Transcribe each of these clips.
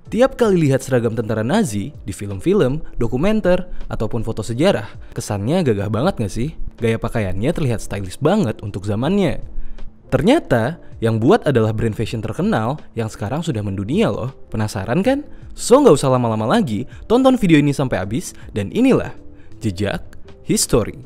Tiap kali lihat seragam tentara Nazi di film-film, dokumenter, ataupun foto sejarah, kesannya gagah banget gak sih? Gaya pakaiannya terlihat stylish banget untuk zamannya. Ternyata, yang buat adalah brand fashion terkenal yang sekarang sudah mendunia loh. Penasaran kan? So nggak usah lama-lama lagi, tonton video ini sampai habis, dan inilah Jejak History.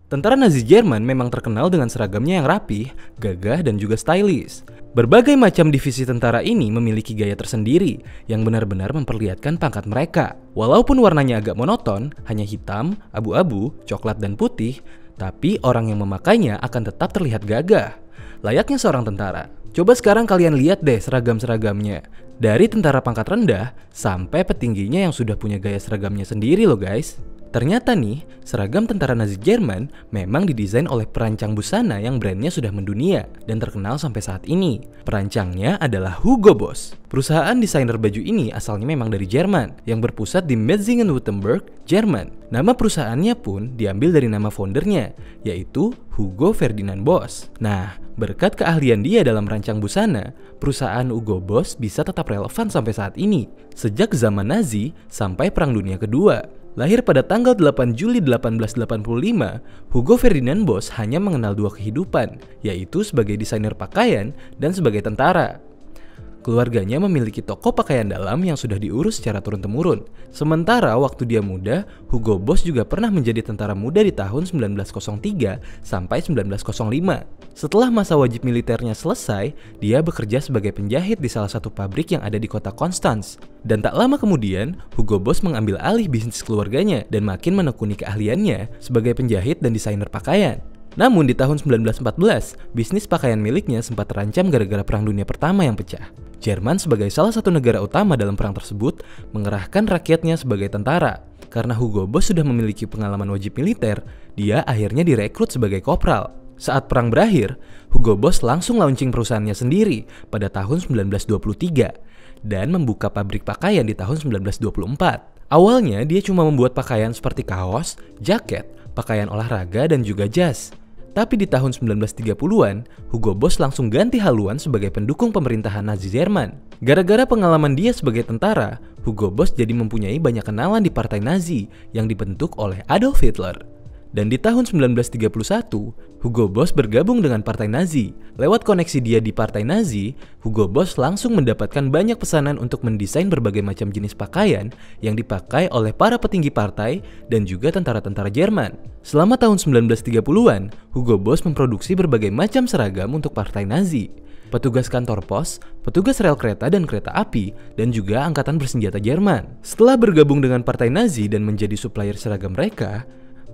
Tentara Nazi Jerman memang terkenal dengan seragamnya yang rapih, gagah, dan juga stylish. Berbagai macam divisi tentara ini memiliki gaya tersendiri yang benar-benar memperlihatkan pangkat mereka. Walaupun warnanya agak monoton, hanya hitam, abu-abu, coklat, dan putih, tapi orang yang memakainya akan tetap terlihat gagah. Layaknya seorang tentara. Coba sekarang kalian lihat deh seragam-seragamnya. Dari tentara pangkat rendah sampai petingginya yang sudah punya gaya seragamnya sendiri loh guys. Ternyata nih, seragam tentara Nazi Jerman memang didesain oleh perancang busana yang brandnya sudah mendunia dan terkenal sampai saat ini. Perancangnya adalah Hugo Boss. Perusahaan desainer baju ini asalnya memang dari Jerman, yang berpusat di Metzingen-Württemberg, Jerman. Nama perusahaannya pun diambil dari nama foundernya, yaitu Hugo Ferdinand Boss. Nah, berkat keahlian dia dalam merancang busana, perusahaan Hugo Boss bisa tetap relevan sampai saat ini, sejak zaman Nazi sampai Perang Dunia Kedua. Lahir pada tanggal 8 Juli 1885, Hugo Ferdinand Boss hanya mengenal dua kehidupan, yaitu sebagai desainer pakaian dan sebagai tentara. Keluarganya memiliki toko pakaian dalam yang sudah diurus secara turun-temurun. Sementara waktu dia muda, Hugo Boss juga pernah menjadi tentara muda di tahun 1903 sampai 1905. Setelah masa wajib militernya selesai, dia bekerja sebagai penjahit di salah satu pabrik yang ada di kota Konstanz. Dan tak lama kemudian, Hugo Boss mengambil alih bisnis keluarganya dan makin menekuni keahliannya sebagai penjahit dan desainer pakaian. Namun di tahun 1914, bisnis pakaian miliknya sempat terancam gara-gara Perang Dunia Pertama yang pecah. Jerman sebagai salah satu negara utama dalam perang tersebut mengerahkan rakyatnya sebagai tentara. Karena Hugo Boss sudah memiliki pengalaman wajib militer, dia akhirnya direkrut sebagai kopral. Saat perang berakhir, Hugo Boss langsung launching perusahaannya sendiri pada tahun 1923 dan membuka pabrik pakaian di tahun 1924. Awalnya dia cuma membuat pakaian seperti kaos, jaket, pakaian olahraga, dan juga jas. Tapi di tahun 1930-an, Hugo Boss langsung ganti haluan sebagai pendukung pemerintahan Nazi Jerman. Gara-gara pengalaman dia sebagai tentara, Hugo Boss jadi mempunyai banyak kenalan di partai Nazi yang dibentuk oleh Adolf Hitler. Dan di tahun 1931, Hugo Boss bergabung dengan partai Nazi. Lewat koneksi dia di partai Nazi, Hugo Boss langsung mendapatkan banyak pesanan untuk mendesain berbagai macam jenis pakaian yang dipakai oleh para petinggi partai dan juga tentara-tentara Jerman. Selama tahun 1930-an, Hugo Boss memproduksi berbagai macam seragam untuk partai Nazi, petugas kantor pos, petugas rel kereta dan kereta api, dan juga angkatan bersenjata Jerman. Setelah bergabung dengan partai Nazi dan menjadi supplier seragam mereka,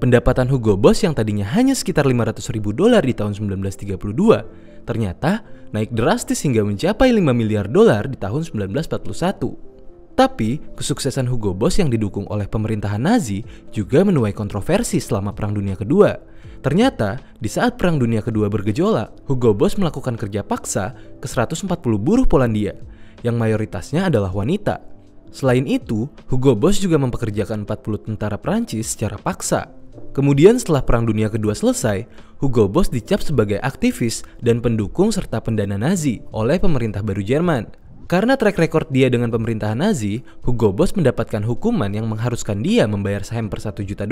pendapatan Hugo Boss yang tadinya hanya sekitar $500.000 di tahun 1932 ternyata naik drastis hingga mencapai $5 miliar di tahun 1941. Tapi, kesuksesan Hugo Boss yang didukung oleh pemerintahan Nazi juga menuai kontroversi selama Perang Dunia Kedua. Ternyata, di saat Perang Dunia Kedua bergejolak, Hugo Boss melakukan kerja paksa ke 140 buruh Polandia, yang mayoritasnya adalah wanita. Selain itu, Hugo Boss juga mempekerjakan 40 tentara Prancis secara paksa. Kemudian setelah Perang Dunia Kedua selesai, Hugo Boss dicap sebagai aktivis dan pendukung serta pendana Nazi oleh pemerintah baru Jerman. Karena track record dia dengan pemerintahan Nazi, Hugo Boss mendapatkan hukuman yang mengharuskan dia membayar saham per $1 juta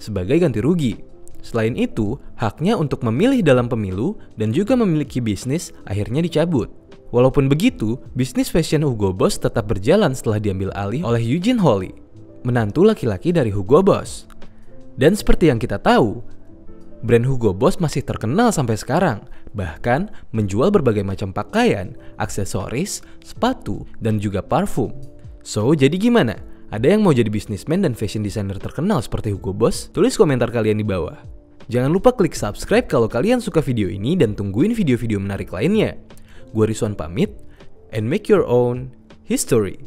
sebagai ganti rugi. Selain itu, haknya untuk memilih dalam pemilu dan juga memiliki bisnis akhirnya dicabut. Walaupun begitu, bisnis fashion Hugo Boss tetap berjalan setelah diambil alih oleh Eugene Holly, menantu laki-laki dari Hugo Boss. Dan seperti yang kita tahu, brand Hugo Boss masih terkenal sampai sekarang, bahkan menjual berbagai macam pakaian, aksesoris, sepatu, dan juga parfum. So, jadi gimana? Ada yang mau jadi bisnismen dan fashion designer terkenal seperti Hugo Boss? Tulis komentar kalian di bawah. Jangan lupa klik subscribe kalau kalian suka video ini dan tungguin video-video menarik lainnya. Gua Rizwan pamit, and make your own history.